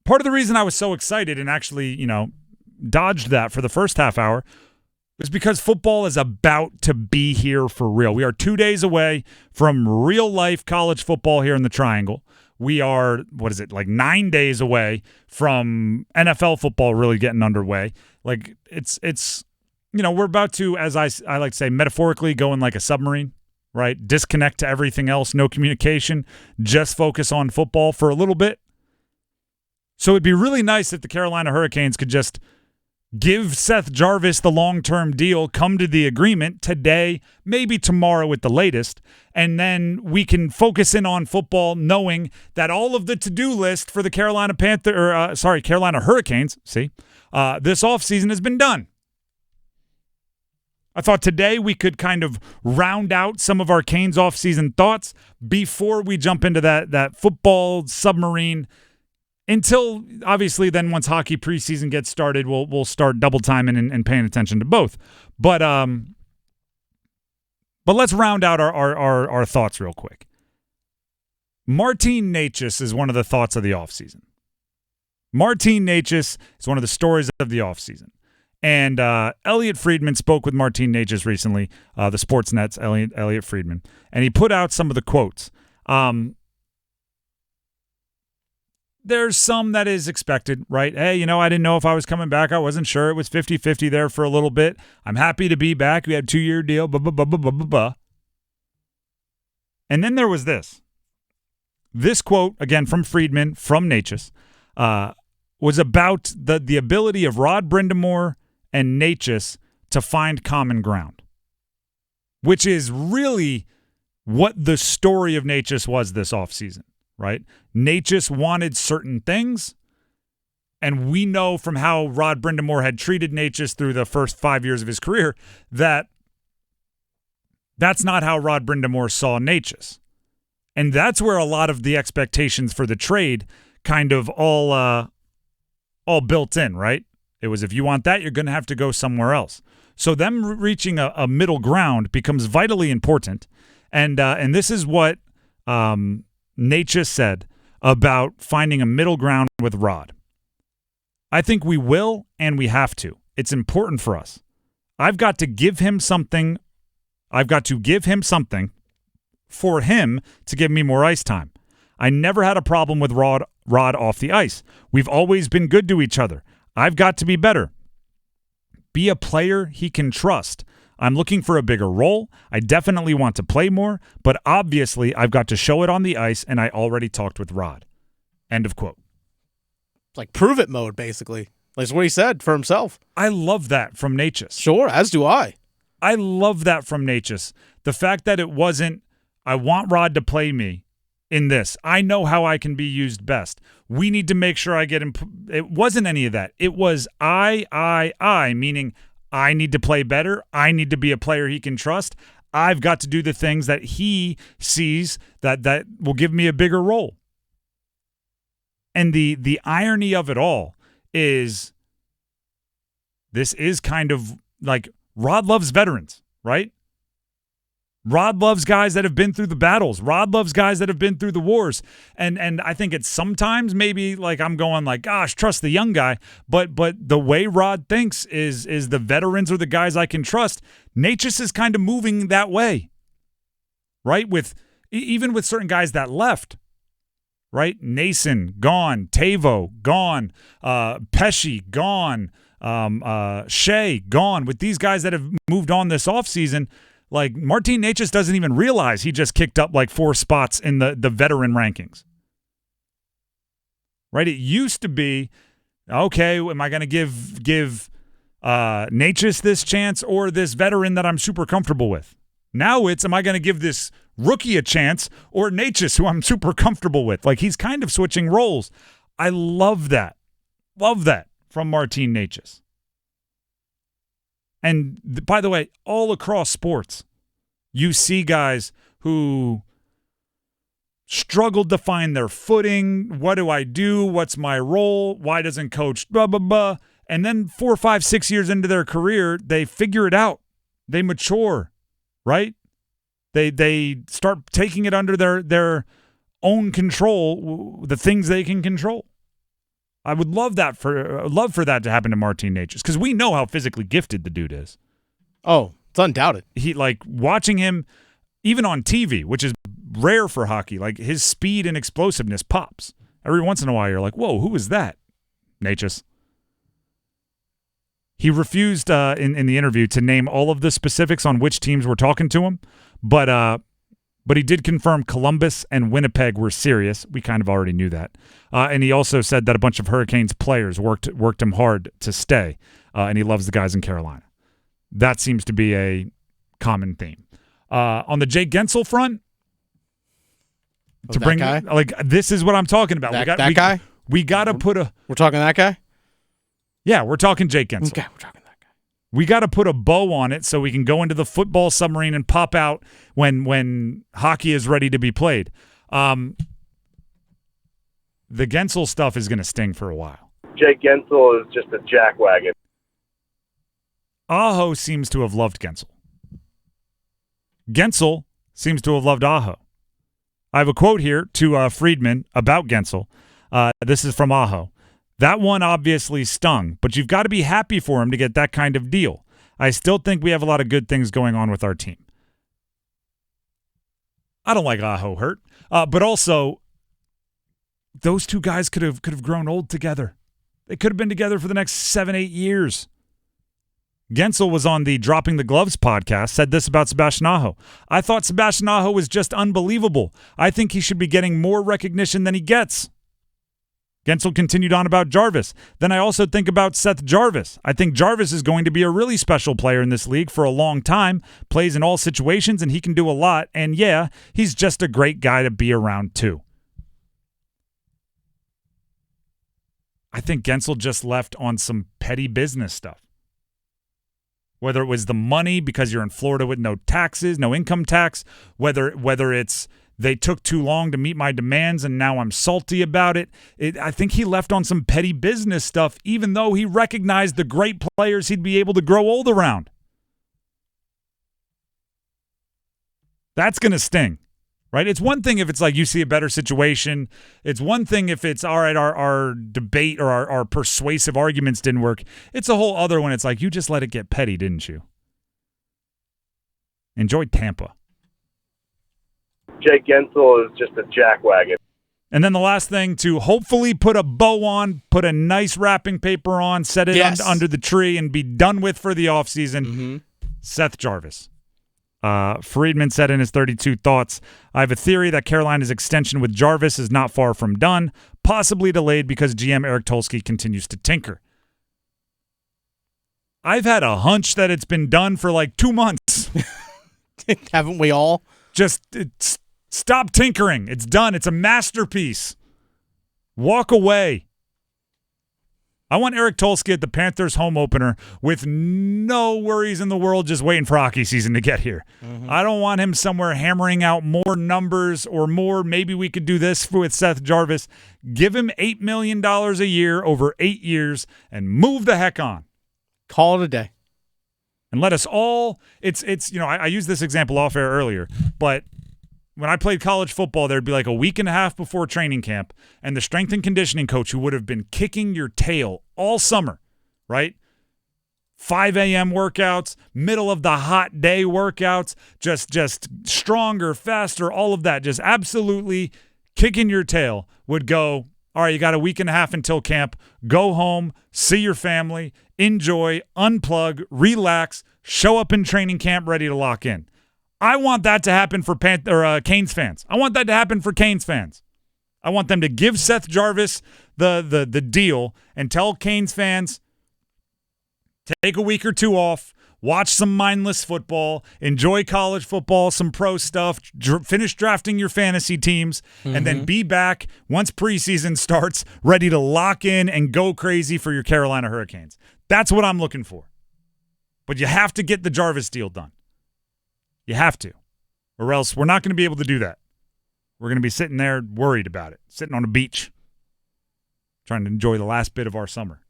part of the reason I was so excited and actually, dodged that for the first half hour was because football is about to be here for real. We are 2 days away from real-life college football here in the Triangle. We are, 9 days away from NFL football really getting underway. Like, it's we're about to, as I like to say, metaphorically go in like a submarine, right? Disconnect to everything else, no communication, just focus on football for a little bit. So it'd be really nice if the Carolina Hurricanes could just give Seth Jarvis the long-term deal, come to the agreement today, maybe tomorrow at the latest, and then we can focus in on football knowing that all of the to-do list for the Carolina Hurricanes, this offseason has been done. I thought today we could kind of round out some of our Canes offseason thoughts before we jump into that football submarine. Until, obviously, then once hockey preseason gets started, we'll start double timing and paying attention to both. But let's round out our thoughts real quick. Martin Necas is one of the thoughts of the offseason. Martin Necas is one of the stories of the offseason. And Elliot Friedman spoke with Martin Necas recently, the Sportsnet's Elliot Friedman, and he put out some of the quotes. There's some that is expected, right? Hey, I didn't know if I was coming back. I wasn't sure. It was 50-50 there for a little bit. I'm happy to be back. We had a 2-year deal, blah, blah, blah, blah, blah, blah, blah. And then there was this. This quote, again, from Friedman, from Necas, was about the ability of Rod Brind'Amour and Necas to find common ground, which is really what the story of Necas was this offseason, right? Necas wanted certain things, and we know from how Rod Brind'Amour had treated Necas through the first 5 years of his career that that's not how Rod Brind'Amour saw Necas. And that's where a lot of the expectations for the trade kind of all built in, right? It was, if you want that, you're going to have to go somewhere else. So them reaching a middle ground becomes vitally important. And this is what Necas said about finding a middle ground with Rod. I think we will and we have to. It's important for us. I've got to give him something. I've got to give him something for him to give me more ice time. I never had a problem with Rod off the ice. We've always been good to each other. I've got to be better. Be a player he can trust. I'm looking for a bigger role. I definitely want to play more, but obviously I've got to show it on the ice, and I already talked with Rod. End of quote. It's like prove it mode, basically. That's what he said for himself. I love that from Necas. Sure, as do I. I love that from Necas. The fact that it wasn't, I want Rod to play me in this. I know how I can be used best. We need to make sure I get him. It wasn't any of that. It was I, meaning I need to play better. I need to be a player he can trust. I've got to do the things that he sees that will give me a bigger role. And the irony of it all is this is kind of like Rod loves veterans, right? Rod loves guys that have been through the battles. Rod loves guys that have been through the wars. And I think it's sometimes maybe like I'm going like, gosh, trust the young guy. But the way Rod thinks is the veterans are the guys I can trust. Necas is kind of moving that way, right? Even with certain guys that left, right? Nason, gone. Tavo, gone. Pesci, gone. Shea, gone. With these guys that have moved on this offseason, like Martin Necas doesn't even realize he just kicked up like 4 spots in the veteran rankings. Right? It used to be, okay, am I going to give Necas this chance or this veteran that I'm super comfortable with? Now it's, am I going to give this rookie a chance or Necas, who I'm super comfortable with? Like, he's kind of switching roles. I love that. Love that from Martin Necas. And by the way, all across sports, you see guys who struggled to find their footing. What do I do? What's my role? Why doesn't coach blah, blah, blah? And then 4, 5, 6 years into their career, they figure it out. They mature, right? They start taking it under their own control, the things they can control. I would love for that to happen to Martin Necas because we know how physically gifted the dude is. Oh, it's undoubted. He watching him even on TV, which is rare for hockey. Like his speed and explosiveness pops every once in a while. You're like, whoa, who is that? Necas. He refused in the interview to name all of the specifics on which teams were talking to him, but he did confirm Columbus and Winnipeg were serious. We kind of already knew that. And he also said that a bunch of Hurricanes players worked him hard to stay, and he loves the guys in Carolina. That seems to be a common theme. On the Jake Guentzel front, this is what I'm talking about. That guy? We got to put a... We're talking that guy? Yeah, we're talking Jake Guentzel. Okay, we're talking that guy. We got to put a bow on it so we can go into the football submarine and pop out when hockey is ready to be played. The Guentzel stuff is going to sting for a while. Jake Guentzel is just a jackwagon. Aho seems to have loved Guentzel. Guentzel seems to have loved Aho. I have a quote here to Friedman about Guentzel. This is from Aho. That one obviously stung, but you've got to be happy for him to get that kind of deal. I still think we have a lot of good things going on with our team. I don't like Aho hurt, but also those two guys could have grown old together. They could have been together for the next 7-8 years. Guentzel was on the Dropping the Gloves podcast, said this about Sebastian Aho. I thought Sebastian Aho was just unbelievable. I think he should be getting more recognition than he gets. Guentzel continued on about Jarvis. Then I also think about Seth Jarvis. I think Jarvis is going to be a really special player in this league for a long time, plays in all situations, and he can do a lot. And yeah, he's just a great guy to be around too. I think Guentzel just left on some petty business stuff. Whether it was the money because you're in Florida with no taxes, no income tax, whether it's they took too long to meet my demands and now I'm salty about it. I think he left on some petty business stuff, even though he recognized the great players he'd be able to grow old around. That's going to sting, right? It's one thing if it's like you see a better situation. It's one thing if it's, all right, our debate or our persuasive arguments didn't work. It's a whole other one. It's like you just let it get petty, didn't you? Enjoy Tampa. Jake Guentzel is just a jackwagon. And then the last thing, to hopefully put a bow on, put a nice wrapping paper on, set it under the tree, and be done with for the offseason, Seth Jarvis. Friedman said in his 32 thoughts, I have a theory that Carolina's extension with Jarvis is not far from done, possibly delayed because GM Eric Tulsky continues to tinker. I've had a hunch that it's been done for like 2 months. Haven't we all? Stop tinkering. It's done. It's a masterpiece. Walk away. I want Eric Tulsky at the Panthers home opener with no worries in the world, just waiting for hockey season to get here. I don't want him somewhere hammering out more numbers or more. Maybe we could do this with Seth Jarvis. Give him $8 million a year over 8 years and move the heck on. Call it a day. And let us all, I used this example off air earlier, but when I played college football, there'd be like a week and a half before training camp, and the strength and conditioning coach who would have been kicking your tail all summer, right? 5 a.m. workouts, middle of the hot day workouts, just stronger, faster, all of that, just absolutely kicking your tail, would go, all right, you got a week and a half until camp. Go home, see your family, enjoy, unplug, relax, show up in training camp ready to lock in. I want that to happen for Canes fans. I want that to happen for Canes fans. I want them to give Seth Jarvis the deal and tell Canes fans, take a week or two off, watch some mindless football, enjoy college football, some pro stuff, finish drafting your fantasy teams, and then be back once preseason starts, ready to lock in and go crazy for your Carolina Hurricanes. That's what I'm looking for. But you have to get the Jarvis deal done. You have to, or else we're not going to be able to do that. We're going to be sitting there worried about it, sitting on a beach, trying to enjoy the last bit of our summer.